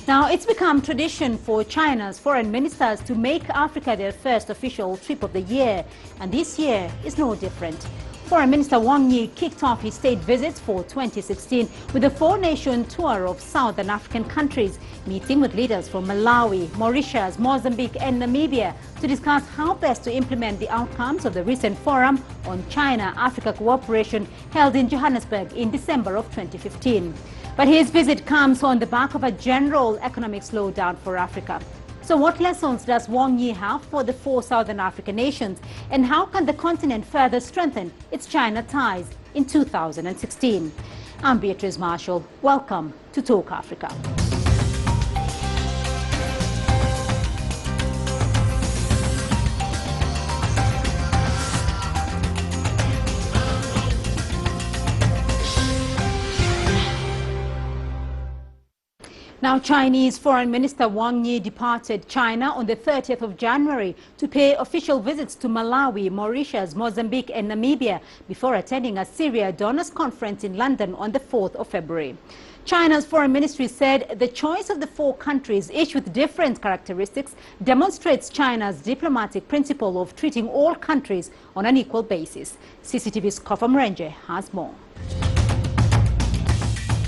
Now, it's become tradition for China's foreign ministers to make Africa their first official trip of the year, and this year is no different. Foreign Minister Wang kicked off his state visits for 2016 with a four-nation tour of southern African countries, meeting with leaders from Malawi, Mauritius, Mozambique and Namibia to discuss how best to implement the outcomes of the recent forum on China-Africa cooperation held in Johannesburg in December of 2015. But his visit comes on the back of a general economic slowdown for Africa. So what lessons does Wang have for the four Southern African nations, and how can the continent further strengthen its China ties in 2016? I'm Beatrice Marshall. Welcome to Talk Africa. Now, Chinese Foreign Minister Wang departed China on the 30th of January to pay official visits to Malawi, Mauritius, Mozambique and Namibia before attending a Syria Donors Conference in London on the 4th of February. China's foreign ministry said the choice of the four countries, each with different characteristics, demonstrates China's diplomatic principle of treating all countries on an equal basis. CCTV's Kofa Mrenje has more.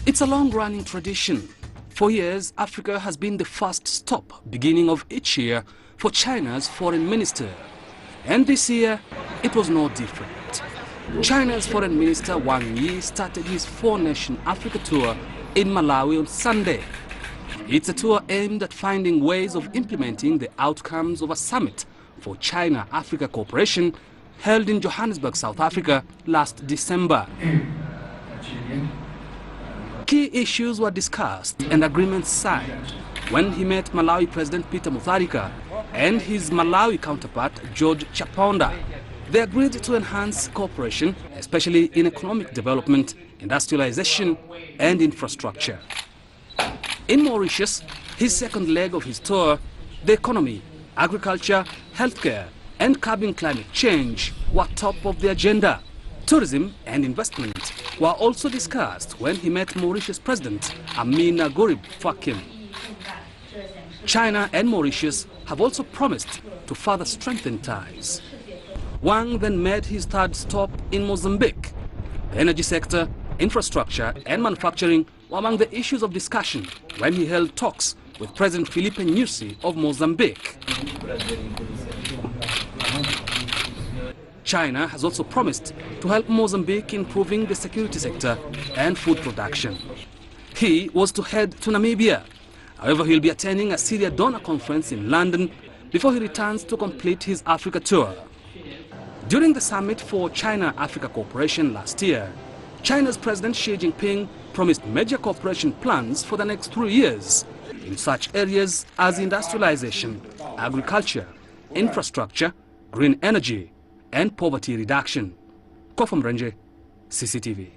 It's a long-running tradition. For years, Africa has been the first stop, beginning of each year, for China's foreign minister. And this year, it was no different. China's foreign minister Wang Yi started his four-nation Africa tour in Malawi on Sunday. It's a tour aimed at finding ways of implementing the outcomes of a summit for China-Africa cooperation held in Johannesburg, South Africa last December. Key issues were discussed and agreements signed when he met Malawi President Peter Mutharika and his Malawi counterpart George Chaponda. They agreed to enhance cooperation, especially in economic development, industrialization and infrastructure. In Mauritius, his second leg of his tour, the economy, agriculture, healthcare and curbing climate change were top of the agenda. Tourism and investment were also discussed when he met Mauritius President Amina Gurib Fakim. China and Mauritius have also promised to further strengthen ties. Wang then made his third stop in Mozambique. The energy sector, infrastructure and manufacturing were among the issues of discussion when he held talks with President Filipe Nyusi of Mozambique. China has also promised to help Mozambique improving the security sector and food production. He was to head to Namibia. However, he'll be attending a Syria Donor Conference in London before he returns to complete his Africa tour. During the summit for China-Africa cooperation last year, China's President Xi Jinping promised major cooperation plans for the next 3 years in such areas as industrialization, agriculture, infrastructure, green energy, and poverty reduction. Kofa Mrenje, CCTV.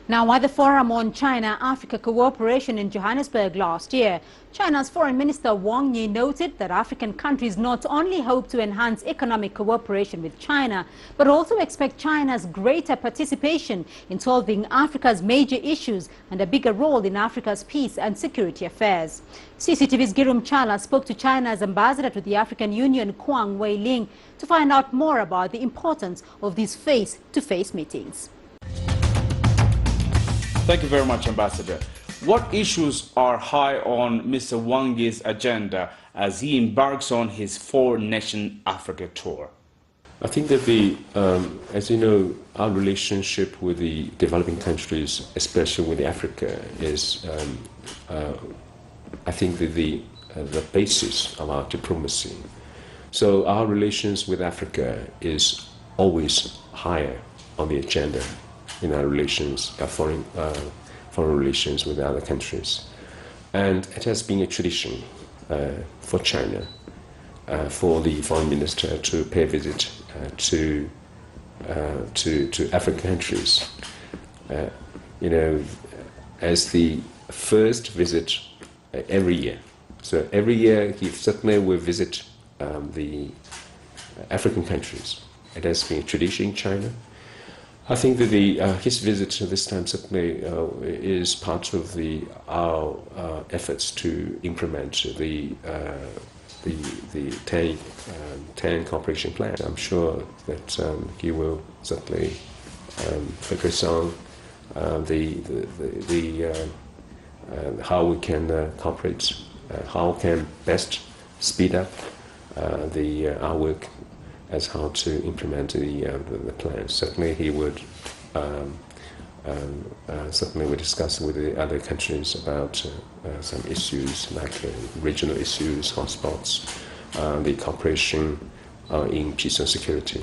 Now, at the Forum on China-Africa Cooperation in Johannesburg last year, China's Foreign Minister Wang noted that African countries not only hope to enhance economic cooperation with China, but also expect China's greater participation in solving Africa's major issues and a bigger role in Africa's peace and security affairs. CCTV's Girum Chala spoke to China's ambassador to the African Union, Kwang Wei-ling, to find out more about the importance of these face-to-face meetings. Thank you very much, Ambassador. What issues are high on Mr. Wang Yi's agenda as he embarks on his four-nation Africa tour? I think that as you know, our relationship with the developing countries, especially with Africa, is, I think, the basis of our diplomacy. So our relations with Africa is always higher on the agenda in our relations, foreign relations with other countries. And it has been a tradition for China, for the foreign minister to pay a visit to African countries. You know, as the first visit every year. So every year he certainly will visit the African countries. It has been a tradition in China. I think that his visit this time certainly is part of our efforts to implement the 10 cooperation plan. I'm sure that he will certainly focus on how we can cooperate, how can best speed up our work as how to implement the plan. Certainly, he would discuss with the other countries about some issues like regional issues, hotspots, the cooperation in peace and security.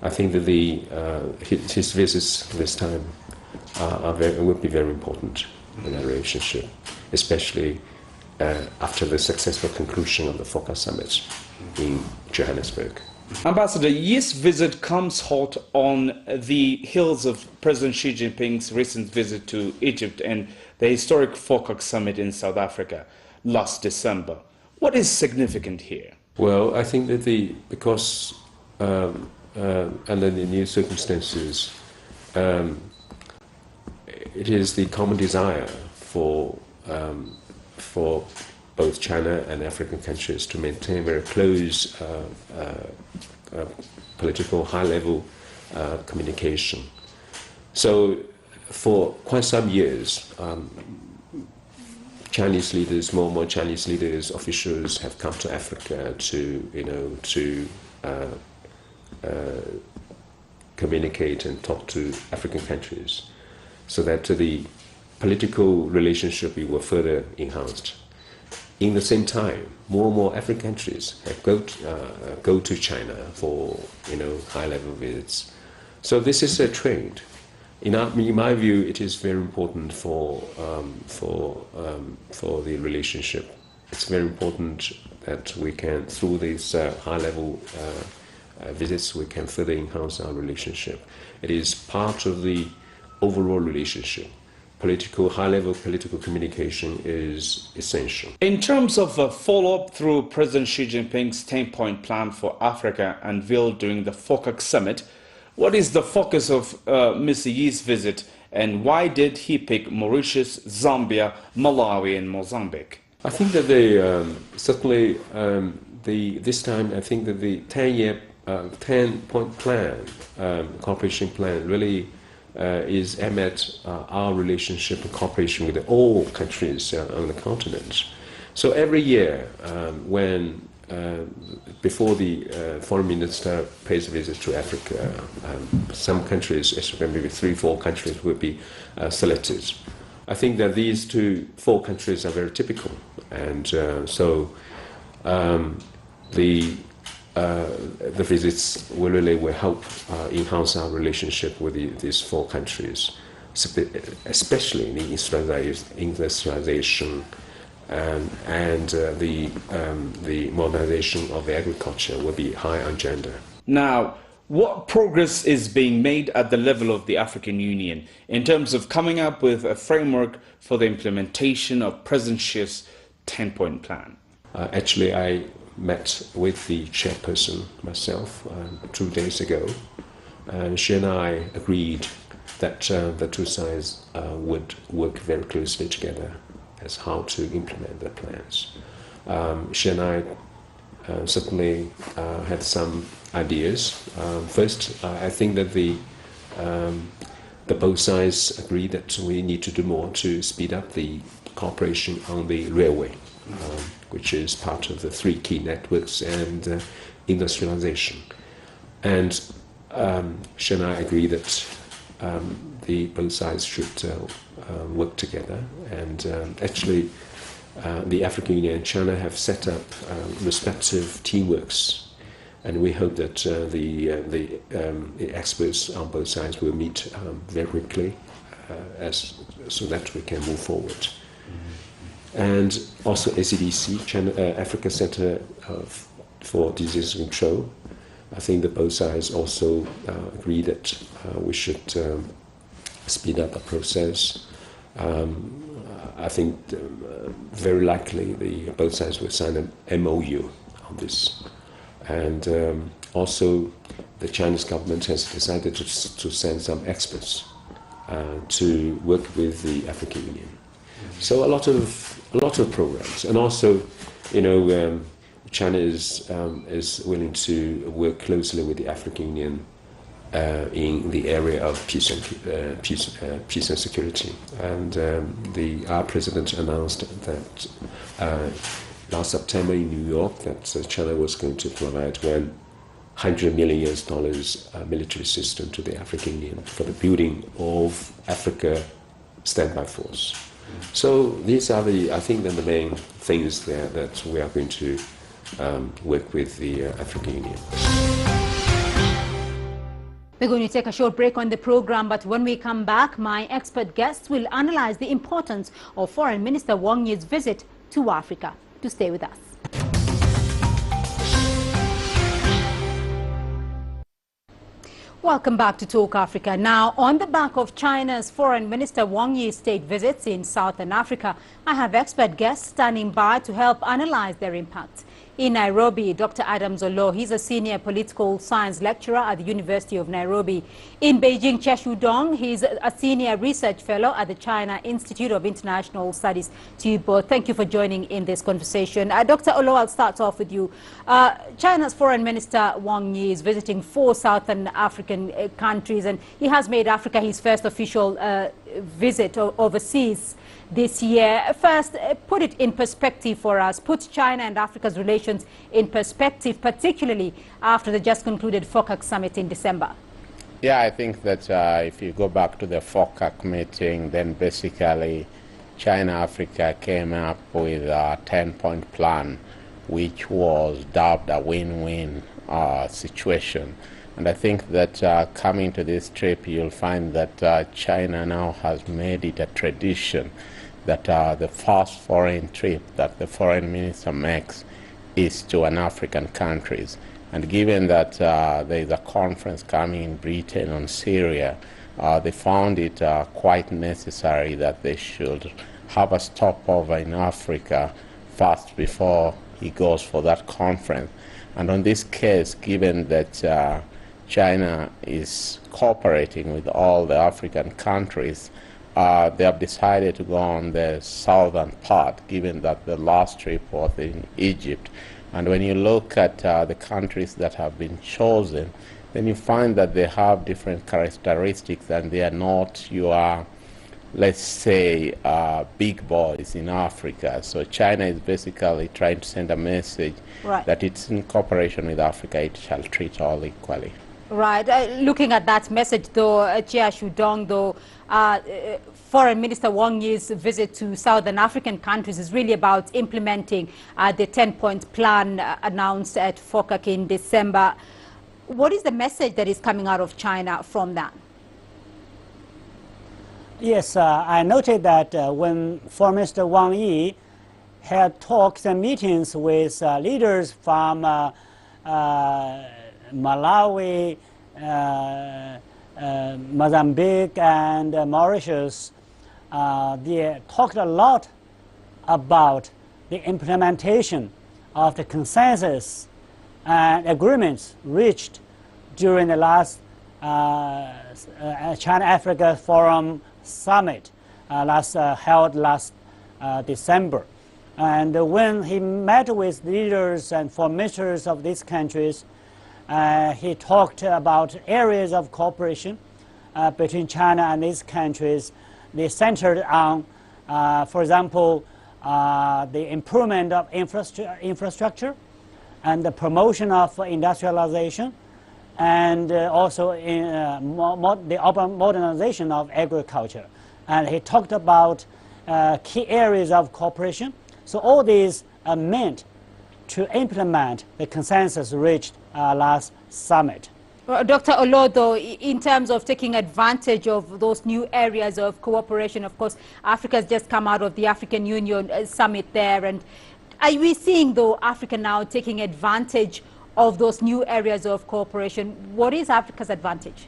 I think that his visits this time will be very important in our relationship, especially after the successful conclusion of the FOCA summit in Johannesburg. Ambassador, Yi's visit comes hot on the heels of President Xi Jinping's recent visit to Egypt and the historic FOCA summit in South Africa last December. What is significant here? Well, I think that because under the new circumstances, it is the common desire for both China and African countries to maintain very close political high-level communication. So for quite some years, Chinese leaders, more and more Chinese leaders, officials have come to Africa to communicate and talk to African countries, so that the political relationship will further enhanced. In the same time, more and more African countries go to China for high-level visits. So this is a trend. In my view, it is very important for the relationship. It's very important that we can, through these high-level visits, we can further enhance our relationship. It is part of the overall relationship. High-level political communication is essential. In terms of a follow-up through President Xi Jinping's 10-point plan for Africa unveiled during the FOCA summit, what is the focus of Mr. Yi's visit, and why did he pick Mauritius, Zambia, Malawi and Mozambique? I think that this time I think that the 10-point plan, cooperation plan, really is aimed at our relationship and cooperation with all countries on the continent. So every year, before the foreign minister pays a visit to Africa, some countries, maybe 3-4 countries, will be selected. I think that these 4 countries are very typical, and so the visits will help enhance our relationship with these 4 countries, especially in industrialization and the modernization of the agriculture will be high on agenda. Now, what progress is being made at the level of the African Union in terms of coming up with a framework for the implementation of President Xi's 10-point plan? Actually, I met with the chairperson myself 2 days ago, and she and I agreed that the 2 sides would work very closely together as how to implement the plans. She and I certainly had some ideas. First, I think that the both sides agree that we need to do more to speed up the cooperation on the railway, which is part of the 3 key networks and industrialization. And she and I agree that both sides should work together. And actually, the African Union and China have set up respective teamworks, and we hope that the experts on both sides will meet very quickly, so that we can move forward. And also ACDC, Africa Center for Disease Control. I think that both sides also agree that we should speed up the process. I think very likely both sides will sign an MOU on this. And also the Chinese government has decided to send some experts to work with the African Union. So a lot of programs, and also, China is willing to work closely with the African Union in the area of peace and security. And our president announced that last September in New York that China was going to provide $100 million military system to the African Union for the building of Africa standby force. So these are I think the main things there that we are going to work with the African Union. We're going to take a short break on the program, but when we come back, my expert guests will analyze the importance of Foreign Minister Wang Yi's visit to Africa. To stay with us. Welcome back to Talk Africa. Now, on the back of China's Foreign Minister Wang Yi's state visits in Southern Africa, I have expert guests standing by to help analyze their impact. In Nairobi, Dr. Adams Olo, he's a senior political science lecturer at the University of Nairobi. In Beijing, Cheshu Dong, he's a senior research fellow at the China Institute of International Studies. To you both, thank you for joining in this conversation. Dr. Olo, I'll start off with you. China's Foreign Minister Wang Yi is visiting 4 Southern African countries, and he has made Africa his first official visit overseas this year. First, put it in perspective for us. Put China and Africa's relations in perspective, particularly after the just concluded FOCAC summit in December. Yeah, I think that if you go back to the FOCAC meeting, then basically China-Africa came up with a 10-point plan, which was dubbed a win-win situation. And I think that coming to this trip, you'll find that China now has made it a tradition that the first foreign trip that the foreign minister makes is to an African countries. And given that there is a conference coming in Britain on Syria, they found it quite necessary that they should have a stopover in Africa first before he goes for that conference. And on this case, given that China is cooperating with all the African countries, they have decided to go on the southern part, given that the last trip was in Egypt. And when you look at the countries that have been chosen, then you find that they have different characteristics, and they are not your, let's say, big boys in Africa. So China is basically trying to send a message that it's in cooperation with Africa, it shall treat all equally. Right. Looking at that message, though, Chia Shudong, though, Foreign Minister Wang Yi's visit to Southern African countries is really about implementing the 10-point plan announced at FOCAC in December. What is the message that is coming out of China from that? Yes, I noted that when Foreign Minister Wang Yi had talks and meetings with leaders from Malawi, Mozambique, and Mauritius, they talked a lot about the implementation of the consensus and agreements reached during the last China-Africa Forum Summit held last December. And when he met with leaders and foreign ministers of these countries, he talked about areas of cooperation between China and these countries. They centered on, for example, the improvement of infrastructure and the promotion of industrialization, and also in, the modernization of agriculture. And he talked about key areas of cooperation. So all these are meant to implement the consensus reached last summit. Dr. Olodo, in terms of taking advantage of those new areas of cooperation, of course, Africa has just come out of the African Union summit there. And are we seeing, though, Africa now taking advantage of those new areas of cooperation? What is Africa's advantage?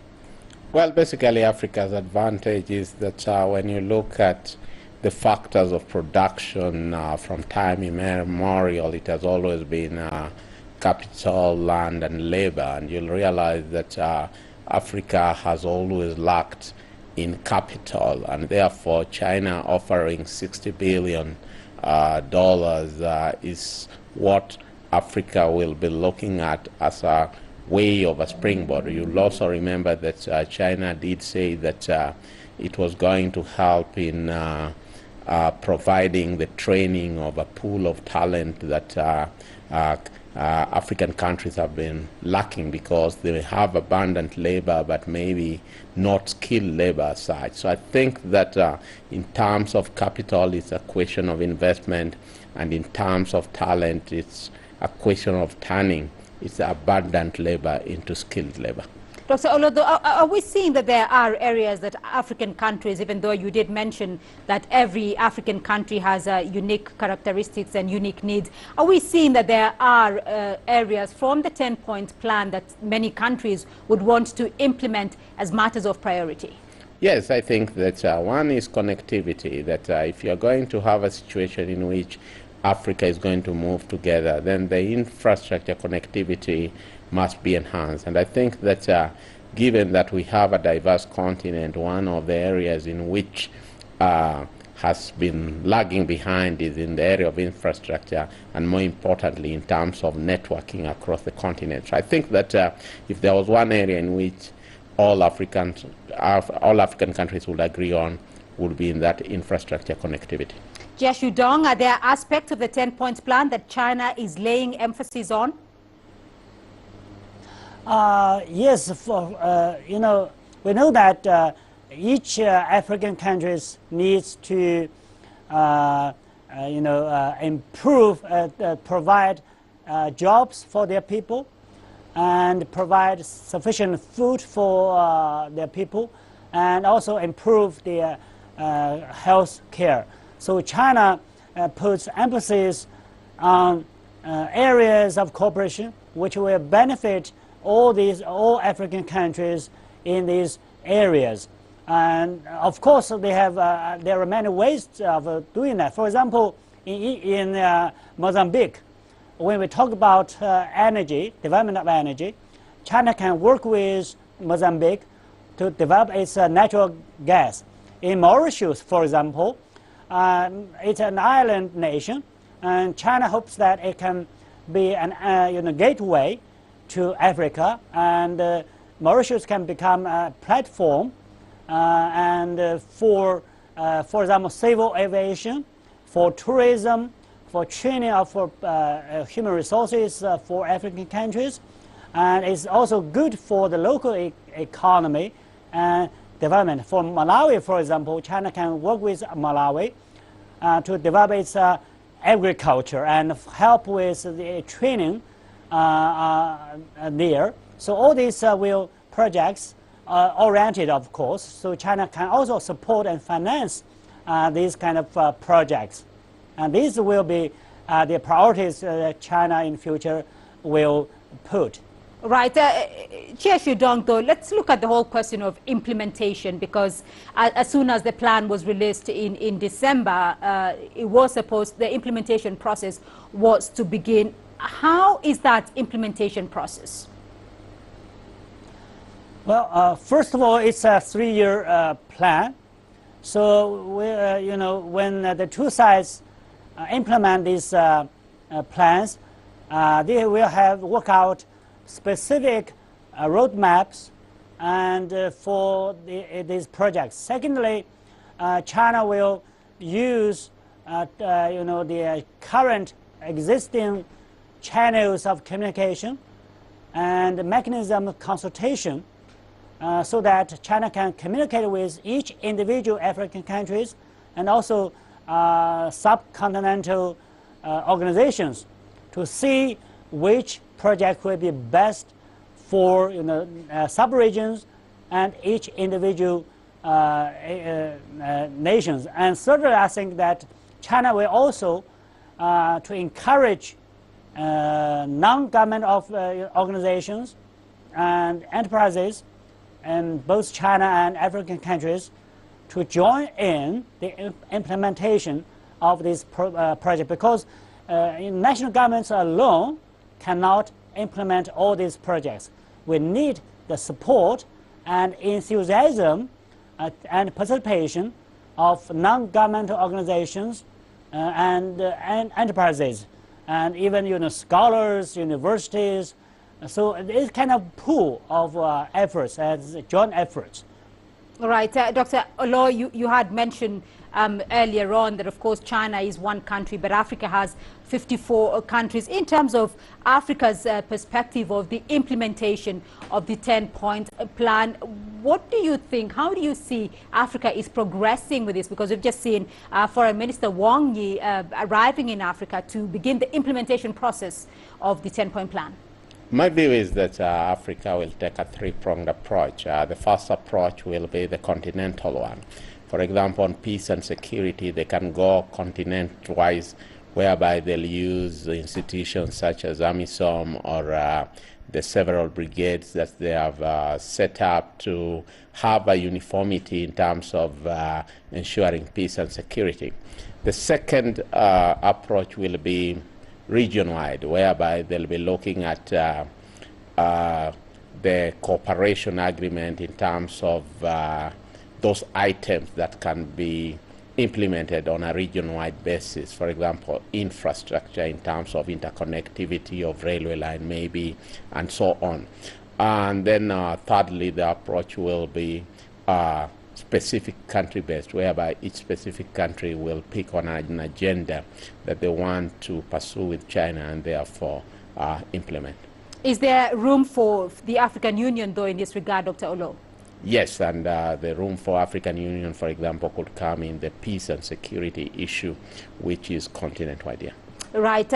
Well, basically, Africa's advantage is that when you look at the factors of production from time immemorial, it has always been capital, land, and labor, and you'll realize that Africa has always lacked in capital, and therefore China offering $60 billion is what Africa will be looking at as a way of a springboard. You'll also remember that China did say that it was going to help in providing the training of a pool of talent that African countries have been lacking because they have abundant labor but maybe not skilled labor as such. So I think that in terms of capital, it's a question of investment, and in terms of talent, it's a question of turning its abundant labor into skilled labor. Dr. Olodo, are we seeing that there are areas that African countries, even though you did mention that every African country has unique characteristics and unique needs, are we seeing that there are areas from the 10-point plan that many countries would want to implement as matters of priority? Yes, I think that one is connectivity, that if you're going to have a situation in which Africa is going to move together, then the infrastructure connectivity must be enhanced. And I think that given that we have a diverse continent, one of the areas in which has been lagging behind is in the area of infrastructure, and more importantly in terms of networking across the continent. So I think that if there was one area in which all African countries would agree on, would be in that infrastructure connectivity. Jia Shudong, are there aspects of the 10-point plan that China is laying emphasis on? Yes, we know that each African country needs to, improve, provide jobs for their people, and provide sufficient food for their people, and also improve their health care. So China puts emphasis on areas of cooperation which will benefit all African countries in these areas. And of course, there are many ways of doing that. For example, in Mozambique, when we talk about energy, development of energy, China can work with Mozambique to develop its natural gas. In Mauritius, for example, it's an island nation, and China hopes that it can be an gateway to Africa, and Mauritius can become a platform for example, civil aviation, for tourism, for training of human resources for African countries, and it's also good for the local economy and development. For Malawi, for example, China can work with Malawi to develop its agriculture and help with the training there. So all these projects oriented, of course, so China can also support and finance these kind of projects. And these will be the priorities that China in future will put. Right. Jia Shudong, though, let's look at the whole question of implementation, because as soon as the plan was released in December, it was supposed, the implementation process was to begin. How is that implementation process? Well, first of all, it's a 3-year plan. So, when the two sides implement these plans, they will work out specific roadmaps and for these projects. Secondly, China will use the current existing channels of communication and mechanism of consultation so that China can communicate with each individual African countries and also subcontinental organizations to see which project will be best for sub-regions and each individual nations. And thirdly, I think that China will also to encourage non-government organizations and enterprises in both China and African countries to join in the implementation of this project, because national governments alone cannot implement all these projects. We need the support and enthusiasm and participation of non-governmental organizations and enterprises, and even scholars, universities. So it's kind of pool of efforts as joint efforts. All right, Dr. Olo, you had mentioned earlier on that, of course, China is one country, but Africa has 54 countries. In terms of Africa's perspective of the implementation of the 10-point plan, what do you think? How do you see Africa is progressing with this? Because we've just seen Foreign Minister Wang Yi arriving in Africa to begin the implementation process of the 10-point plan. My view is that Africa will take a three-pronged approach. The first approach will be the continental one. For example, on peace and security, they can go continent-wise, whereby they'll use institutions such as AMISOM or the several brigades that they have set up to have a uniformity in terms of ensuring peace and security. The second approach will be region-wide, whereby they'll be looking at the cooperation agreement in terms of those items that can be implemented on a region-wide basis. For example, infrastructure in terms of interconnectivity of railway line maybe, and so on. And then thirdly, the approach will be specific country-based, whereby each specific country will pick on an agenda that they want to pursue with China and therefore implement. Is there room for the African Union, though, in this regard, Dr. Olo? Yes, and the room for African Union, for example, could come in the peace and security issue, which is continent-wide. Yeah. Right.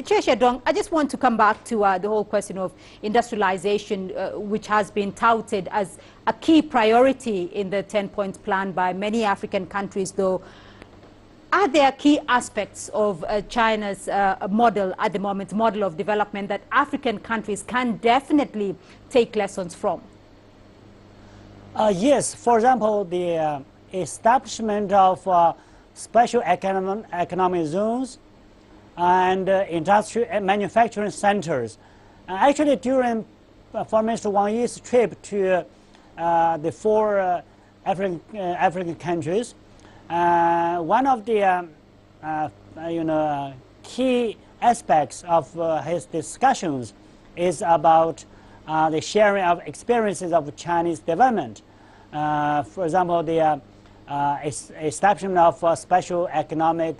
Cheshire Dong, I just want to come back to the whole question of industrialization, which has been touted as a key priority in the 10-point plan by many African countries, though. Are there key aspects of China's model at the moment, model of development, that African countries can definitely take lessons from? Yes. For example, the establishment of special economic zones and industrial and manufacturing centers. Actually, during Foreign Minister Wang Yi's trip to the four African countries, one of the key aspects of his discussions is about the sharing of experiences of Chinese development. For example, the establishment of special economic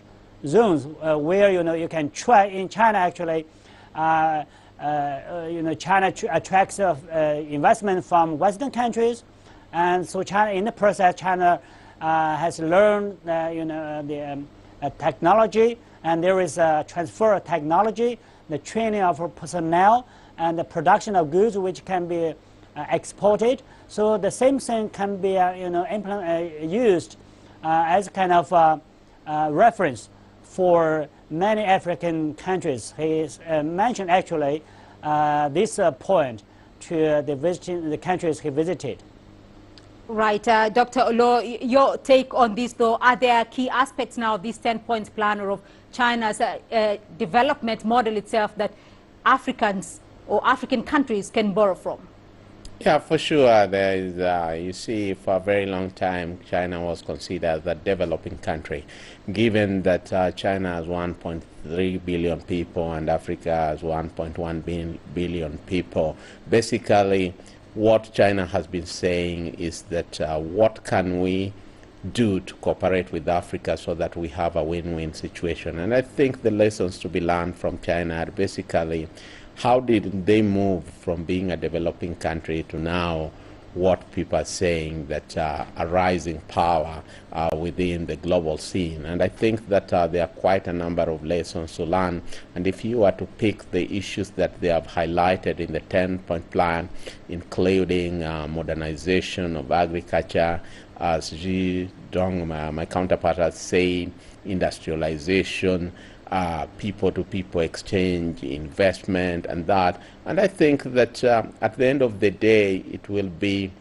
zones where you can try in China. Actually, China attracts investment from Western countries, and so China, in the process, China has learned the technology, and there is a transfer of technology, the training of personnel, and the production of goods which can be exported. So the same thing can be used as kind of reference for many African countries. He mentioned actually this point to the countries he visited. Right. Dr. Olo, your take on this, though, are there key aspects now of this 10-point plan or of China's development model itself that Africans or African countries can borrow from? Yeah, for sure. There is, you see, for a very long time, China was considered a developing country, given that China has 1.3 billion people and Africa has 1.1 billion people. Basically, what China has been saying is that what can we do to cooperate with Africa so that we have a win-win situation? And I think the lessons to be learned from China are basically how did they move from being a developing country to now what people are saying that a rising power within the global scene. And I think that there are quite a number of lessons to learn. And if you were to pick the issues that they have highlighted in the 10-point plan, including modernization of agriculture, as Ji Dong, my counterpart, has said, industrialization, people-to-people exchange, investment, and that. And I think that at the end of the day, it will be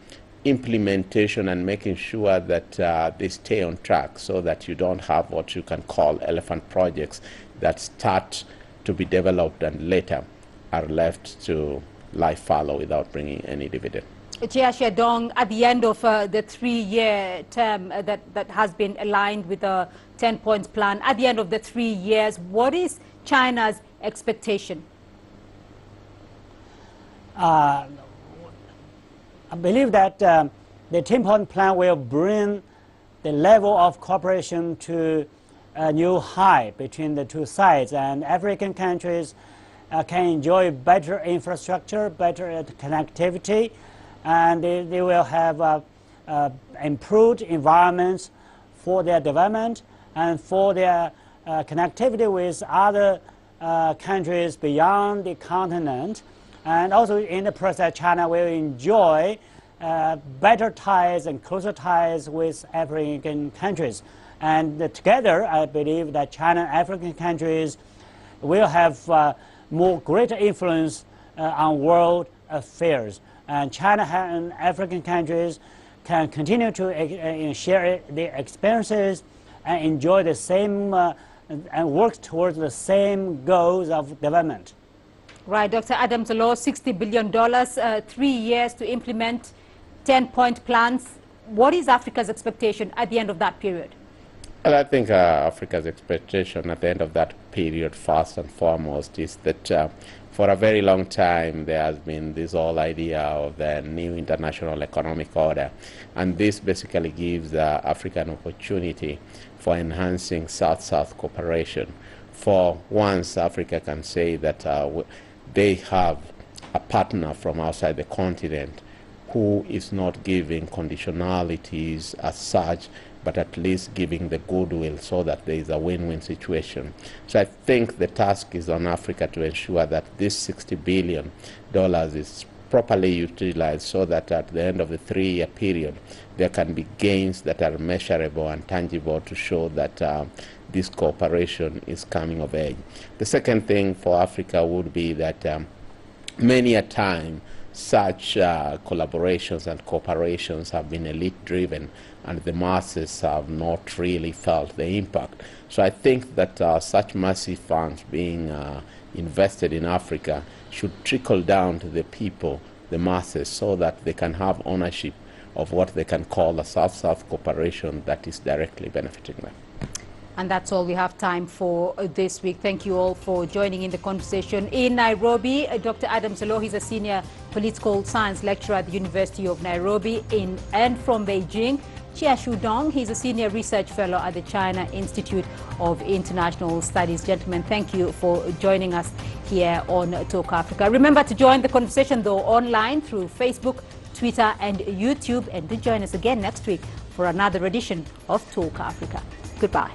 implementation and making sure that they stay on track so that you don't have what you can call elephant projects that start to be developed and later are left to lie fallow without bringing any dividend. Chia Shedong, at the end of the 3-year term that has been aligned with the 10-point plan, at the end of the 3 years, what is China's expectation? I believe that the 10-point plan will bring the level of cooperation to a new high between the two sides, and African countries can enjoy better infrastructure, better connectivity, and they will have improved environments for their development and for their connectivity with other countries beyond the continent. And also in the process, China will enjoy better ties and closer ties with African countries. And together, I believe that China and African countries will have more greater influence on world affairs. And China and African countries can continue to share their experiences and enjoy the same and work towards the same goals of development. Right, Dr. Adam Salo, $60 billion, 3 years to implement 10-point plans. What is Africa's expectation at the end of that period? Well, I think Africa's expectation at the end of that period, first and foremost, is that for a very long time there has been this whole idea of the new international economic order, and this basically gives Africa an opportunity for enhancing South-South cooperation. For once, Africa can say that they have a partner from outside the continent who is not giving conditionalities as such, but at least giving the goodwill so that there is a win-win situation. So I think the task is on Africa to ensure that this $60 billion is properly utilized so that at the end of the 3-year period, there can be gains that are measurable and tangible to show that this cooperation is coming of age. The second thing for Africa would be that many a time such collaborations and cooperations have been elite-driven, and the masses have not really felt the impact. So I think that such massive funds being invested in Africa should trickle down to the people, the masses, so that they can have ownership of what they can call a South-South cooperation that is directly benefiting them. And that's all we have time for this week. Thank you all for joining in the conversation. In Nairobi, Dr. Adam Salo, he's a senior political science lecturer at the University of Nairobi. And from Beijing, Chia Shudong, he's a senior research fellow at the China Institute of International Studies. Gentlemen, thank you for joining us here on Talk Africa. Remember to join the conversation, though, online through Facebook, Twitter, and YouTube, and to join us again next week for another edition of Talk Africa. Goodbye.